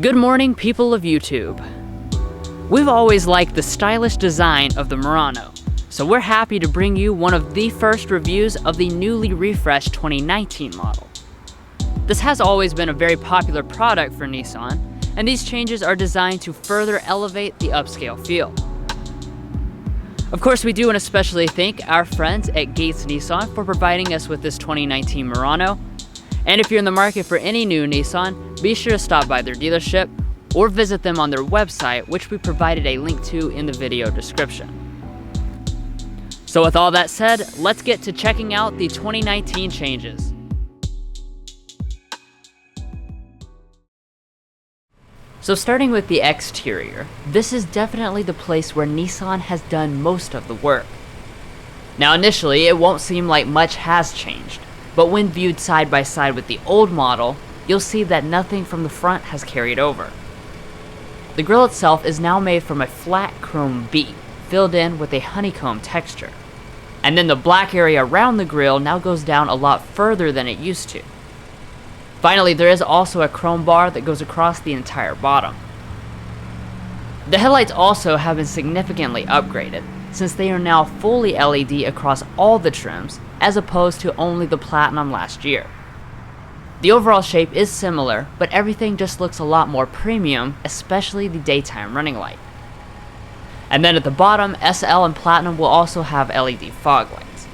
Good morning, people of YouTube. We've always liked the stylish design of the Murano, so we're happy to bring you one of the first reviews of the newly refreshed 2019 model. This has always been a very popular product for Nissan, and these changes are designed to further elevate the upscale feel. Of course, we do and especially thank our friends at Gates Nissan for providing us with this 2019 Murano. And if you're in the market for any new Nissan, be sure to stop by their dealership or visit them on their website, which we provided a link to in the video description. So with all that said, let's get to checking out the 2019 changes. So starting with the exterior, this is definitely the place where Nissan has done most of the work. Now initially, it won't seem like much has changed, but when viewed side by side with the old model, you'll see that nothing from the front has carried over. The grille itself is now made from a flat chrome bead, filled in with a honeycomb texture. And then the black area around the grille now goes down a lot further than it used to. Finally, there is also a chrome bar that goes across the entire bottom. The headlights also have been significantly upgraded, since they are now fully LED across all the trims, as opposed to only the Platinum last year. The overall shape is similar, but everything just looks a lot more premium, especially the daytime running light. And then at the bottom, SL and Platinum will also have LED fog lights.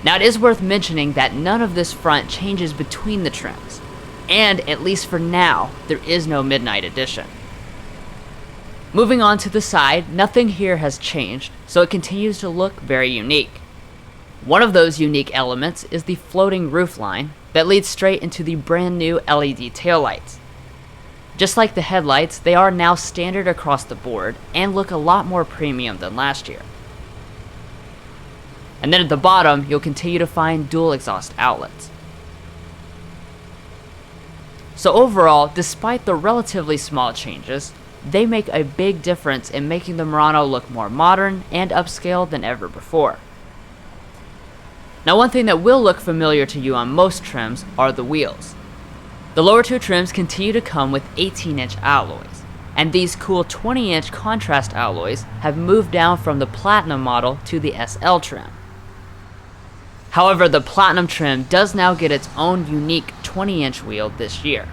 Now it is worth mentioning that none of this front changes between the trims, and at least for now, there is no Midnight Edition. Moving on to the side, nothing here has changed, so it continues to look very unique. One of those unique elements is the floating roofline that leads straight into the brand new LED taillights. Just like the headlights, they are now standard across the board and look a lot more premium than last year. And then at the bottom, you'll continue to find dual exhaust outlets. So overall, despite the relatively small changes, they make a big difference in making the Murano look more modern and upscale than ever before. Now one thing that will look familiar to you on most trims are the wheels. The lower two trims continue to come with 18-inch alloys, and these cool 20-inch contrast alloys have moved down from the Platinum model to the SL trim. However, the Platinum trim does now get its own unique 20-inch wheel this year.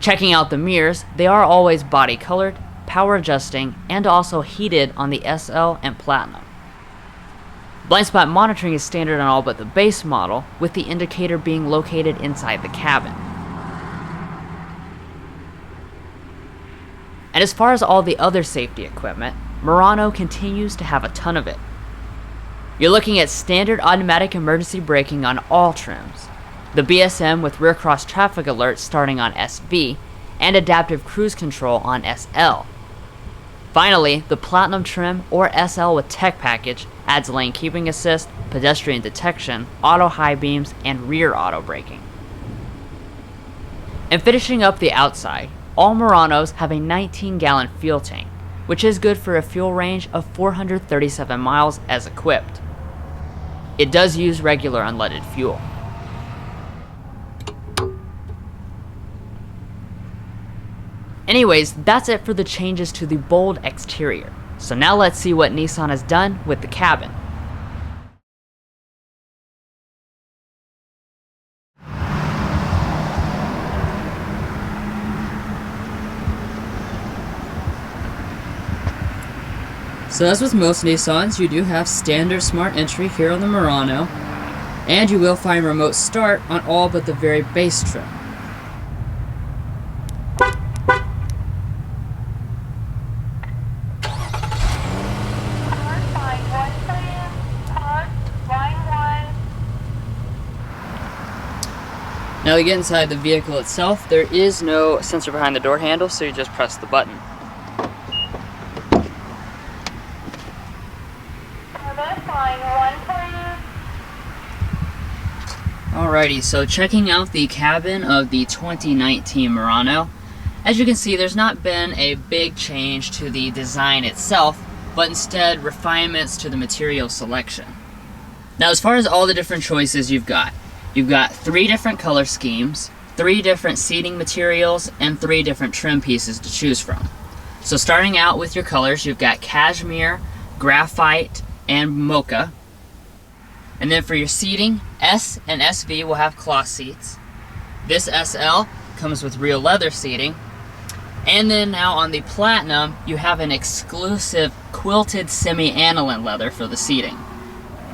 Checking out the mirrors, they are always body colored, power adjusting, and also heated on the SL and Platinum. Blind spot monitoring is standard on all but the base model, with the indicator being located inside the cabin. And as far as all the other safety equipment, Murano continues to have a ton of it. You're looking at standard automatic emergency braking on all trims, the BSM with rear cross traffic alert starting on SV, and adaptive cruise control on SL. Finally, the Platinum trim or SL with Tech package adds lane keeping assist, pedestrian detection, auto high beams, and rear auto braking. And finishing up the outside, all Muranos have a 19-gallon fuel tank, which is good for a fuel range of 437 miles as equipped. It does use regular unleaded fuel. Anyways, that's it for the changes to the bold exterior. So now let's see what Nissan has done with the cabin. So as with most Nissans, you do have standard smart entry here on the Murano, and you will find remote start on all but the very base trim. Now to get inside the vehicle itself, there is no sensor behind the door handle, so you just press the button. Alrighty, so checking out the cabin of the 2019 Murano. As you can see, there's not been a big change to the design itself, but instead refinements to the material selection. Now as far as all the different choices you've got 3 different color schemes, 3 different seating materials and 3 different trim pieces to choose from. So starting out with your colors, you've got cashmere, graphite, and mocha. And then for your seating, S and SV will have cloth seats. This SL comes with real leather seating. And then now on the Platinum, you have an exclusive quilted semi-aniline leather for the seating.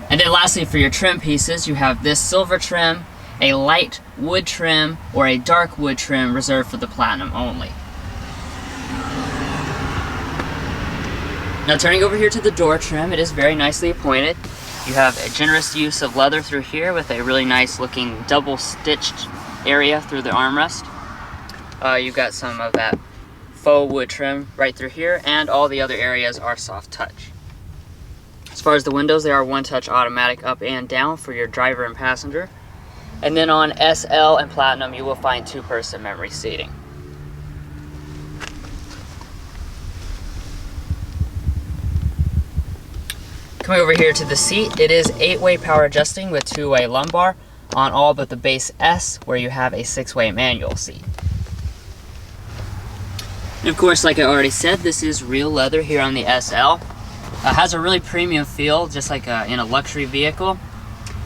And then lastly, for your trim pieces, you have this silver trim, a light wood trim, or a dark wood trim reserved for the Platinum only. Now turning over here to the door trim, it is very nicely appointed. You have a generous use of leather through here with a really nice looking double stitched area through the armrest. You've got some of that faux wood trim right through here, and all the other areas are soft touch. As far as the windows, they are one-touch automatic up and down for your driver and passenger. And then on SL and Platinum, you will find 2-person memory seating. Coming over here to the seat, it is 8-way power adjusting with 2-way lumbar on all but the base S, where you have a 6-way manual seat. And of course, like I already said, this is real leather here on the SL. Has a really premium feel, just like in a luxury vehicle.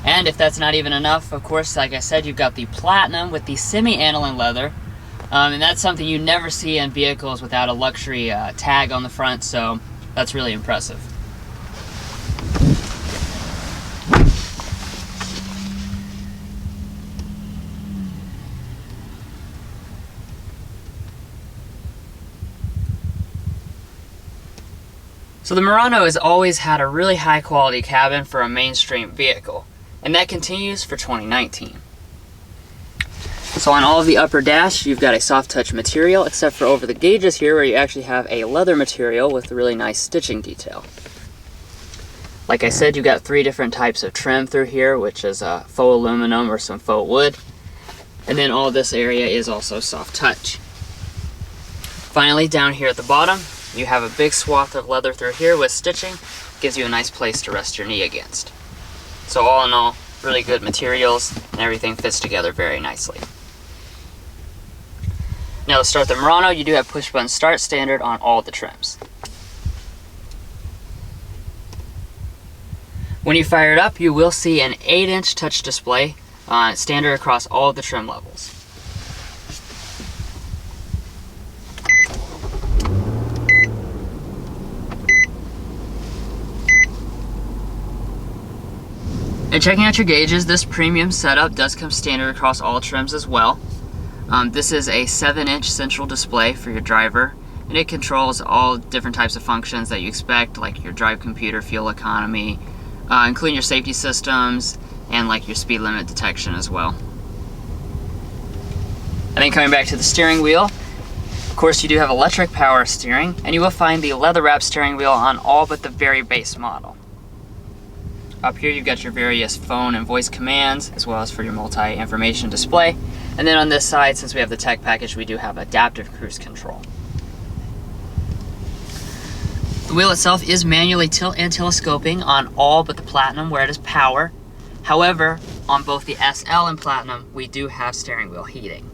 And if that's not even enough, of course, like I said, you've got the Platinum with the semi-aniline leather. And that's something you never see in vehicles without a luxury tag on the front, so that's really impressive. So the Murano has always had a really high quality cabin for a mainstream vehicle, and that continues for 2019. So on all of the upper dash, you've got a soft touch material, except for over the gauges here where you actually have a leather material with a really nice stitching detail. Like I said, you've got 3 different types of trim through here, which is faux aluminum or some faux wood. And then all this area is also soft touch. Finally, down here at the bottom, you have a big swath of leather through here with stitching. Gives you a nice place to rest your knee against. So all in all, really good materials, and everything fits together very nicely. Now to start the Murano, you do have push button start standard on all the trims. When you fire it up, you will see an 8-inch touch display standard across all the trim levels. And checking out your gauges, this premium setup does come standard across all trims as well. This is a 7-inch central display for your driver, and it controls all different types of functions that you expect, like your drive computer, fuel economy, including your safety systems, and like your speed limit detection as well. And then coming back to the steering wheel, of course you do have electric power steering, and you will find the leather wrap steering wheel on all but the very base model. Up here you've got your various phone and voice commands, as well as for your multi-information display. And then on this side, since we have the tech package, we do have adaptive cruise control. The wheel itself is manually tilt and telescoping on all but the Platinum where it is power. However, on both the SL and Platinum, we do have steering wheel heating.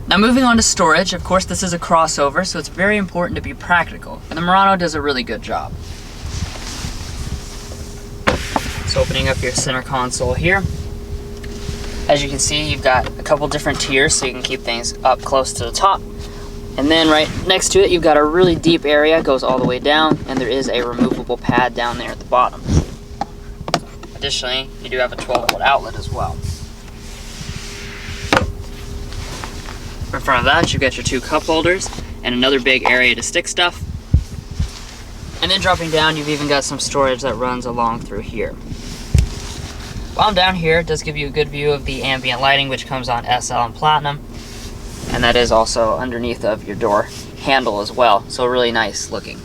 Now moving on to storage, of course this is a crossover, so it's very important to be practical, and the Murano does a really good job. So opening up your center console here, as you can see you've got a couple different tiers so you can keep things up close to the top. And then right next to it you've got a really deep area, goes all the way down, and there is a removable pad down there at the bottom. Additionally, you do have a 12-volt outlet as well. In front of that, you've got your 2 cup holders and another big area to stick stuff. And then dropping down, you've even got some storage that runs along through here. While I'm down here, it does give you a good view of the ambient lighting, which comes on SL and Platinum. And that is also underneath of your door handle as well, so really nice looking.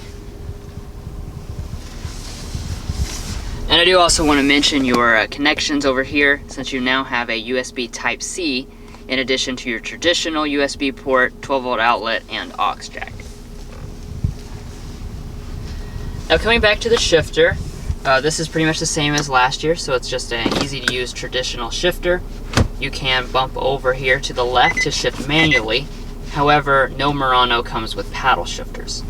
And I do also want to mention your connections over here, since you now have a USB Type-C in addition to your traditional USB port, 12-volt outlet, and aux jack. Now coming back to the shifter, This is pretty much the same as last year, so it's just an easy to use traditional shifter. You can bump over here to the left to shift manually. However, no Murano comes with paddle shifters.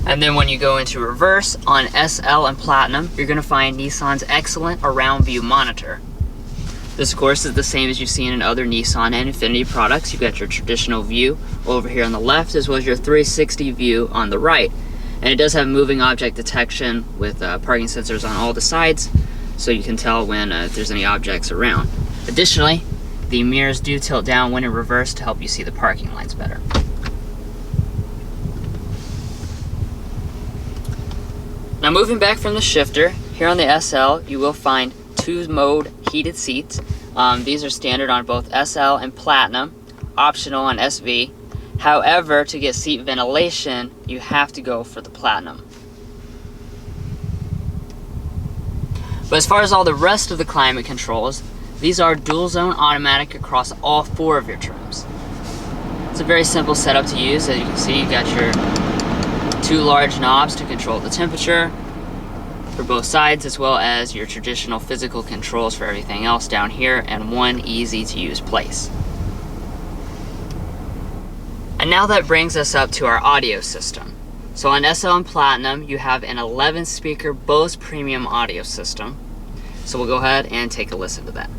And then when you go into reverse on SL and Platinum, you're going to find Nissan's excellent around view monitor. This, of course, is the same as you've seen in other Nissan and Infiniti products. You've got your traditional view over here on the left, as well as your 360 view on the right. And it does have moving object detection with parking sensors on all the sides, so you can tell when if there's any objects around. Additionally, the mirrors do tilt down when in reverse to help you see the parking lines better. Now moving back from the shifter, here on the SL, you will find 2-mode heated seats. These are standard on both SL and Platinum, optional on SV. However, to get seat ventilation, you have to go for the Platinum. But as far as all the rest of the climate controls, these are dual zone automatic across all 4 of your trims. It's a very simple setup to use. As you can see, you've got your 2 large knobs to control the temperature for both sides, as well as your traditional physical controls for everything else down here, and 1 easy to use place. And now that brings us up to our audio system. So on SL and Platinum, you have an 11 speaker Bose premium audio system. So we'll go ahead and take a listen to that.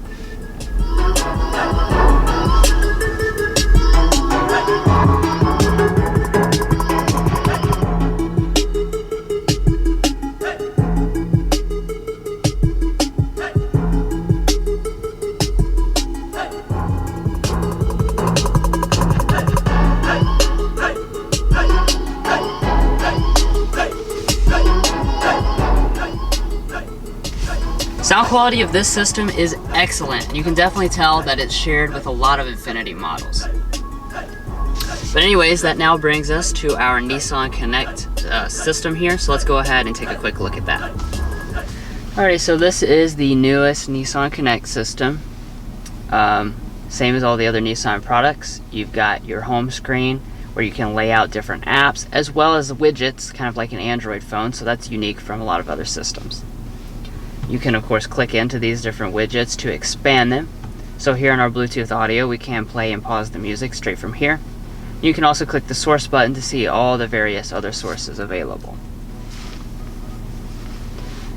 Sound quality of this system is excellent. You can definitely tell that it's shared with a lot of Infiniti models. But anyways, that now brings us to our NissanConnect system here. So let's go ahead and take a quick look at that. Alrighty, so this is the newest NissanConnect system. Same as all the other Nissan products. You've got your home screen where you can lay out different apps, as well as widgets, kind of like an Android phone. So that's unique from a lot of other systems. You can, of course, click into these different widgets to expand them. So here in our Bluetooth audio, we can play and pause the music straight from here. You can also click the source button to see all the various other sources available.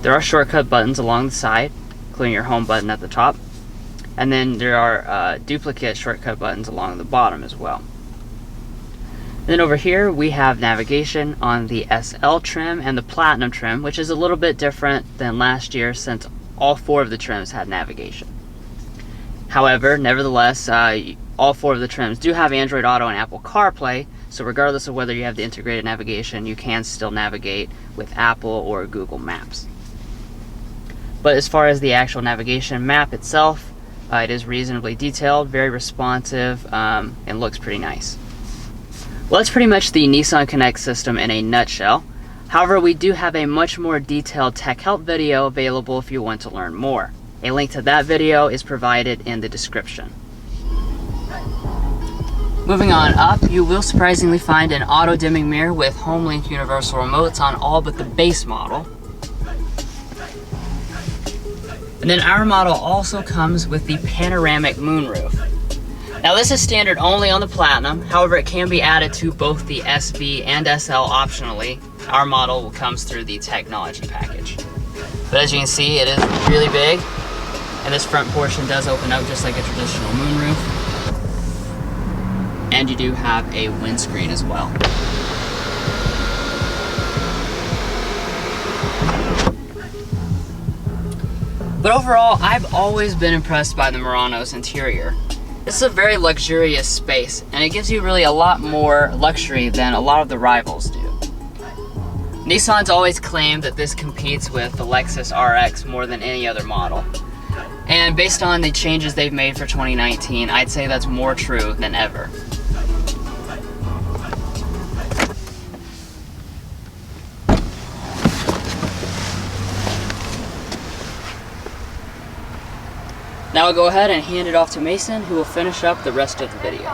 There are shortcut buttons along the side, including your home button at the top. And then there are duplicate shortcut buttons along the bottom as well. And then over here we have navigation on the SL trim and the Platinum trim, which is a little bit different than last year since all 4 of the trims had navigation. However, nevertheless, all 4 of the trims do have Android Auto and Apple CarPlay, so regardless of whether you have the integrated navigation, you can still navigate with Apple or Google Maps. But as far as the actual navigation map itself, it is reasonably detailed, very responsive, and looks pretty nice. Well, that's pretty much the NissanConnect system in a nutshell. However, we do have a much more detailed tech help video available if you want to learn more. A link to that video is provided in the description. Moving on up, you will surprisingly find an auto dimming mirror with HomeLink universal remotes on all but the base model. And then our model also comes with the panoramic moonroof. Now this is standard only on the Platinum, however it can be added to both the SV and SL optionally. Our model comes through the technology package. But as you can see, it is really big, and this front portion does open up just like a traditional moonroof. And you do have a windscreen as well. But overall, I've always been impressed by the Murano's interior. This is a very luxurious space, and it gives you really a lot more luxury than a lot of the rivals do. Nissan's always claimed that this competes with the Lexus RX more than any other model. And based on the changes they've made for 2019, I'd say that's more true than ever. Now I'll go ahead and hand it off to Mason, who will finish up the rest of the video.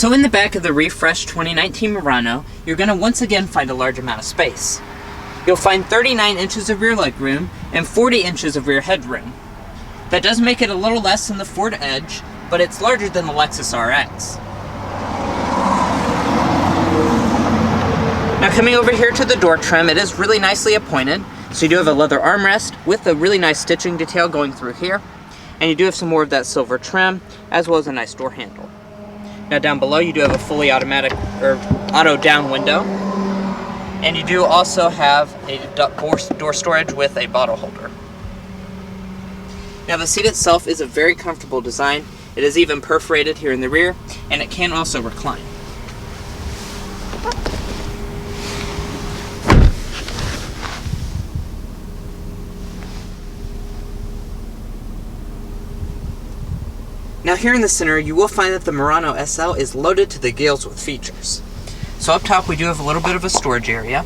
So in the back of the refreshed 2019 Murano, you're going to once again find a large amount of space. You'll find 39 inches of rear legroom and 40 inches of rear headroom. That does make it a little less than the Ford Edge, but it's larger than the Lexus RX. Now coming over here to the door trim, it is really nicely appointed. So you do have a leather armrest with a really nice stitching detail going through here. And you do have some more of that silver trim, as well as a nice door handle. Now down below you do have a fully automatic, or auto down window. And you do also have a door storage with a bottle holder. Now the seat itself is a very comfortable design. It is even perforated here in the rear, and it can also recline. Now here in the center, you will find that the Murano SL is loaded to the gills with features. So up top we do have a little bit of a storage area,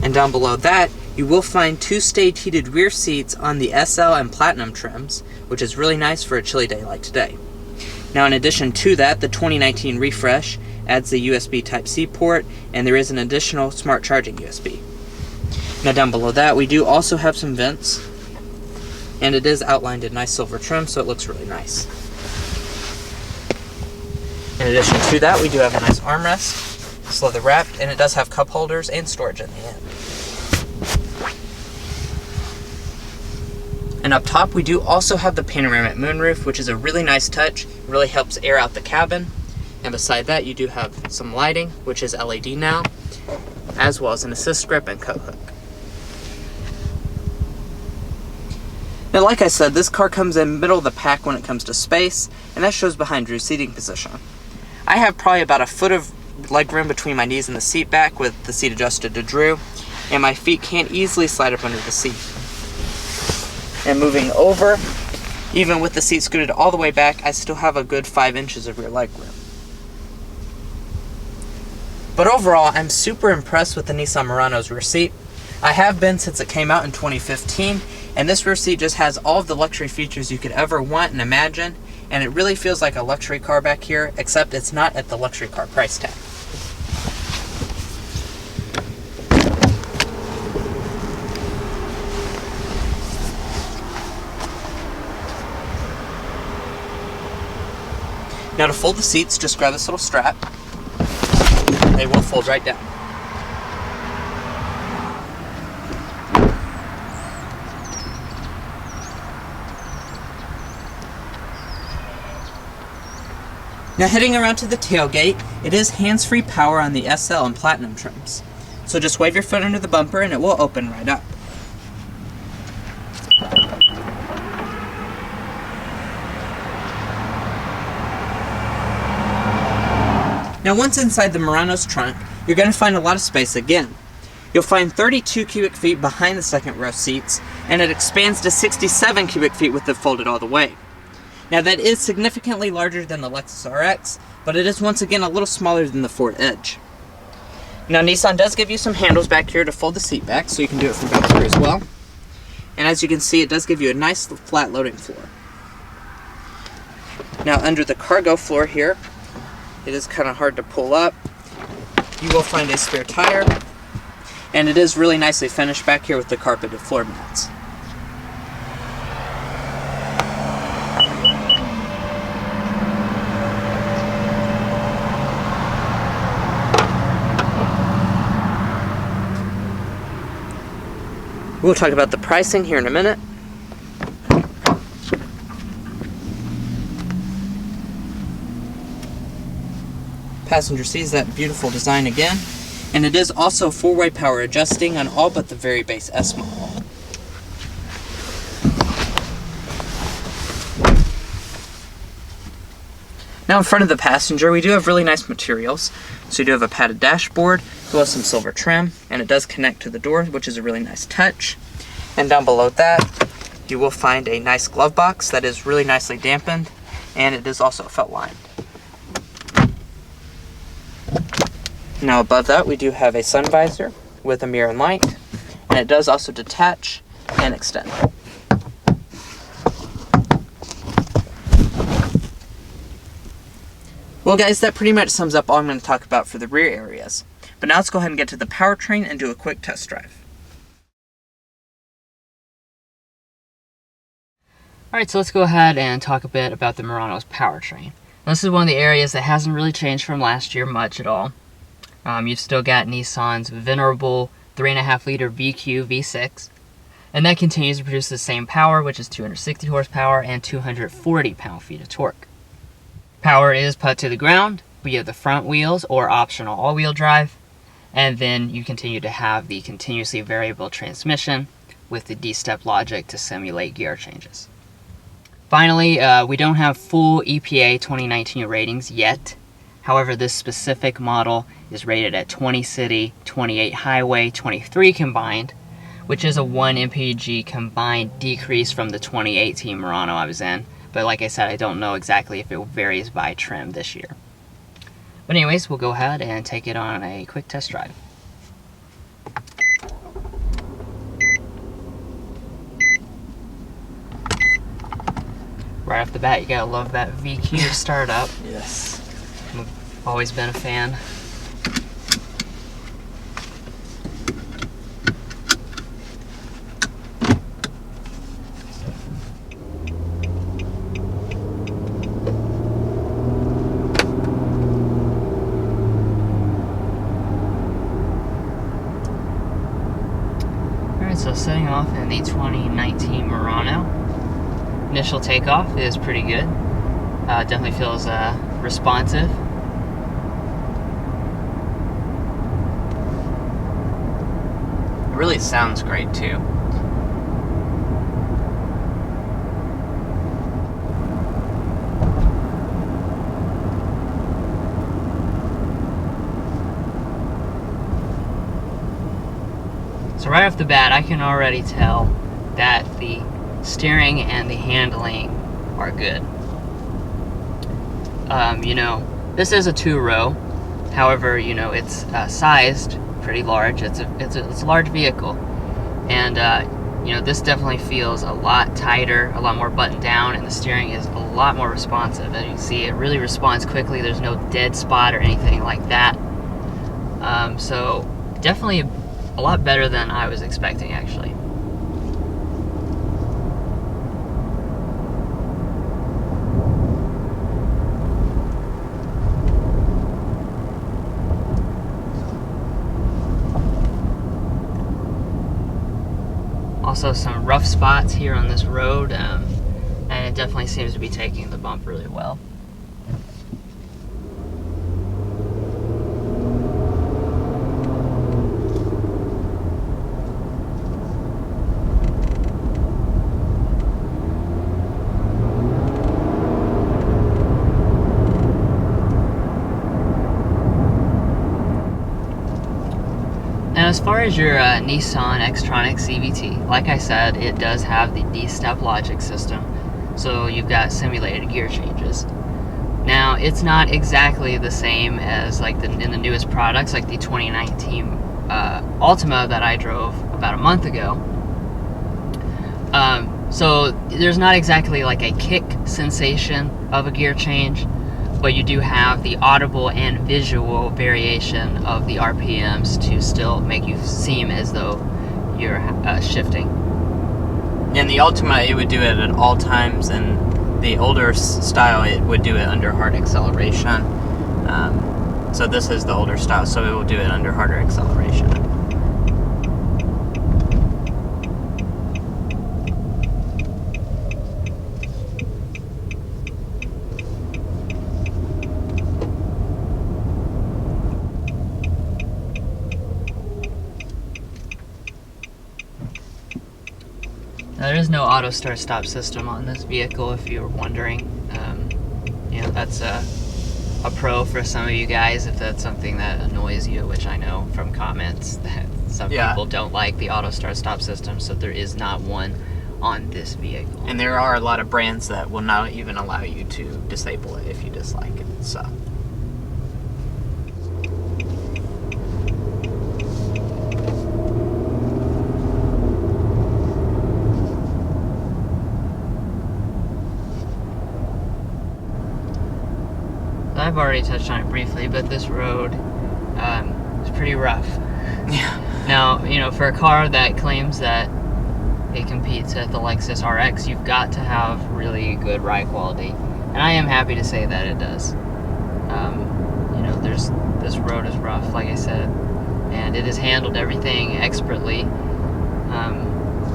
and down below that you will find 2 stage heated rear seats on the SL and Platinum trims, which is really nice for a chilly day like today. Now in addition to that, the 2019 refresh adds the USB Type-C port, and there is an additional smart charging USB. Now down below that we do also have some vents, and it is outlined in nice silver trim, so it looks really nice. In addition to that, we do have a nice armrest. It's leather wrapped, and it does have cup holders and storage in the end. And up top, we do also have the panoramic moonroof, which is a really nice touch. It really helps air out the cabin. And beside that, you do have some lighting, which is LED now, as well as an assist grip and coat hook. Now, like I said, this car comes in middle of the pack when it comes to space, and that shows behind Drew's seating position. I have probably about a foot of legroom between my knees and the seat back with the seat adjusted to Drew, and my feet can't easily slide up under the seat. And moving over, even with the seat scooted all the way back, I still have a good 5 inches of rear legroom. But overall, I'm super impressed with the Nissan Murano's rear seat. I have been since it came out in 2015, and this rear seat just has all of the luxury features you could ever want and imagine, and it really feels like a luxury car back here, except it's not at the luxury car price tag. Now to fold the seats, just grab this little strap. They will fold right down. Now heading around to the tailgate, it is hands-free power on the SL and Platinum trims. So just wave your foot under the bumper and it will open right up. Now once inside the Murano's trunk, you're going to find a lot of space again. You'll find 32 cubic feet behind the second row seats, and it expands to 67 cubic feet with it folded all the way. Now that is significantly larger than the Lexus RX, but it is once again a little smaller than the Ford Edge. Now Nissan does give you some handles back here to fold the seat back, so you can do it from back here as well. And as you can see, it does give you a nice flat loading floor. Now under the cargo floor here, it is kind of hard to pull up. You will find a spare tire, and it is really nicely finished back here with the carpeted floor mats. We'll talk about the pricing here in a minute. Passenger seats, that beautiful design again. And it is also 4-way power adjusting on all but the very base S model. Now in front of the passenger, we do have really nice materials. So you do have a padded dashboard, as well as some silver trim, and it does connect to the door, which is a really nice touch. And down below that, you will find a nice glove box that is really nicely dampened, and it is also felt lined. Now above that, we do have a sun visor with a mirror and light, and it does also detach and extend. We'll Well guys, that pretty much sums up all I'm going to talk about for the rear areas. But now let's go ahead and get to the powertrain and do a quick test drive. Alright, so let's go ahead and talk a bit about the Murano's powertrain. This is one of the areas that hasn't really changed from last year much at all. You've still got Nissan's venerable 3.5-liter VQ V6, and that continues to produce the same power, which is 260 horsepower and 240 pound-feet of torque. Power is put to the ground via the front wheels or optional all-wheel drive, and then you continue to have the continuously variable transmission with the D-step logic to simulate gear changes. Finally, we don't have full EPA 2019 ratings yet. However, this specific model is rated at 20 city, 28 highway, 23 combined, which is a 1 mpg combined decrease from the 2018 Murano I was in. But like I said, I don't know exactly if it varies by trim this year. But anyways, we'll go ahead and take it on a quick test drive. Right off the bat, you gotta love that VQ startup. Yes. I've always been a fan. Alright, so setting off in the 2019 Murano. Initial takeoff is pretty good. Definitely feels responsive. It really sounds great too. So right off the bat, I can already tell that the steering and the handling are good. You know, this is a 2-row. However, you know, it's sized pretty large. It's a large vehicle, and you know, this definitely feels a lot tighter, a lot more buttoned down, and the steering is a lot more responsive. As you can see, it really responds quickly. There's no dead spot or anything like that. So definitely a lot better than I was expecting, actually. Also some rough spots here on this road, and it definitely seems to be taking the bump really well. Now, as far as your Nissan Xtronic CVT, like I said, it does have the D-step logic system, so you've got simulated gear changes. Now, it's not exactly the same as like in the newest products, like the 2019 Altima that I drove about a month ago. So there's not exactly like a kick sensation of a gear change, but you do have the audible and visual variation of the RPMs to still make you seem as though you're shifting. In the Ultima, it would do it at all times, and the older style, it would do it under hard acceleration. So this is the older style, so it will do it under harder acceleration. Now, there is no auto start stop system on this vehicle, if you were wondering. You know, that's a pro for some of you guys if that's something that annoys you, which I know from comments that some people don't like the auto start stop system, so there is not one on this vehicle. And there are a lot of brands that will not even allow you to disable it if you dislike it, so. I've already touched on it briefly, but this road is pretty rough. Yeah. Now, you know, for a car that claims that it competes at the Lexus RX, you've got to have really good ride quality, and I am happy to say that it does. You know, this road is rough, like I said, and it has handled everything expertly.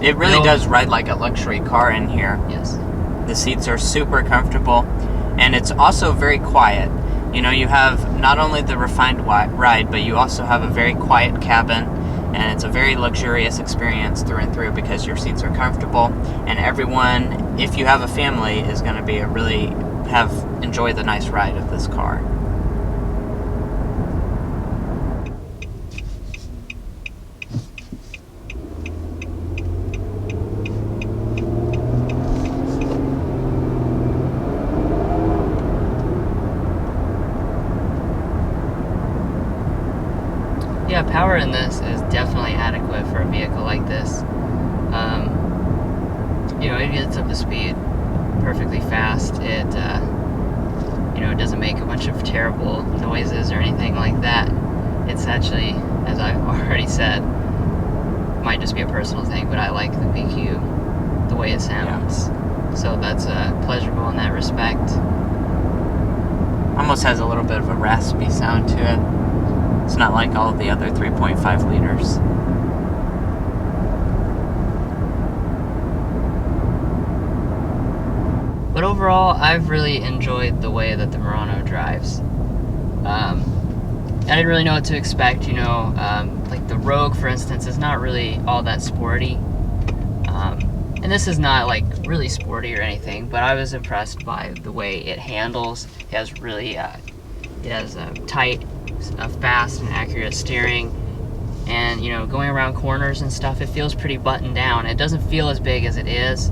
It really does ride like a luxury car in here. Yes. The seats are super comfortable, and it's also very quiet. You know, you have not only the refined ride, but you also have a very quiet cabin, and it's a very luxurious experience through and through because your seats are comfortable, and everyone, if you have a family, is going to be enjoy the nice ride of this car. Yeah, power in this is definitely adequate for a vehicle like this. You know, it gets up to speed perfectly fast. It, you know, it doesn't make a bunch of terrible noises or anything like that. It's actually, as I've already said, might just be a personal thing, but I like the PQ, the way it sounds. Yeah. So that's pleasurable in that respect. Almost has a little bit of a raspy sound to it. It's not like all the other 3.5 liters. But overall, I've really enjoyed the way that the Murano drives. I didn't really know what to expect, you know. Like the Rogue, for instance, is not really all that sporty. And this is not like really sporty or anything, but I was impressed by the way it handles. It has really, it has a tight, fast and accurate steering, and you know, going around corners and stuff, it feels pretty buttoned down. It doesn't feel as big as it is,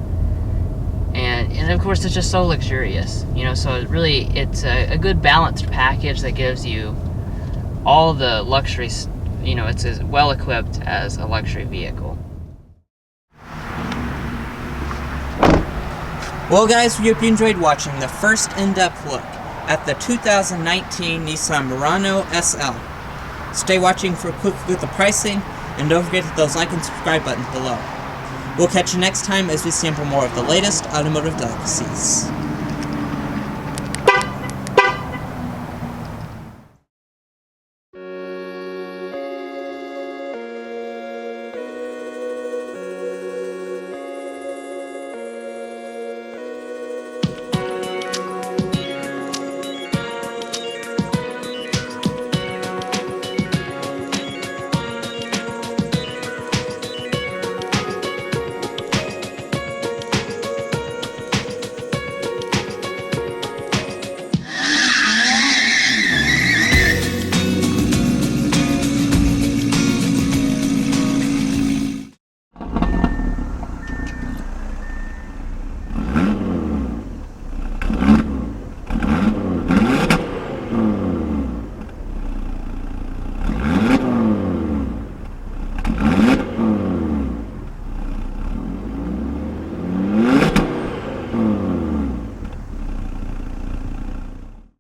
and of course it's just so luxurious, you know. So it's a good balanced package that gives you all the luxuries. You know, it's as well equipped as a luxury vehicle. Well guys, we hope you enjoyed watching the first in-depth look at the 2019 Nissan Murano SL. Stay watching for a quick look at the pricing, and don't forget to hit those like and subscribe buttons below. We'll catch you next time as we sample more of the latest automotive delicacies.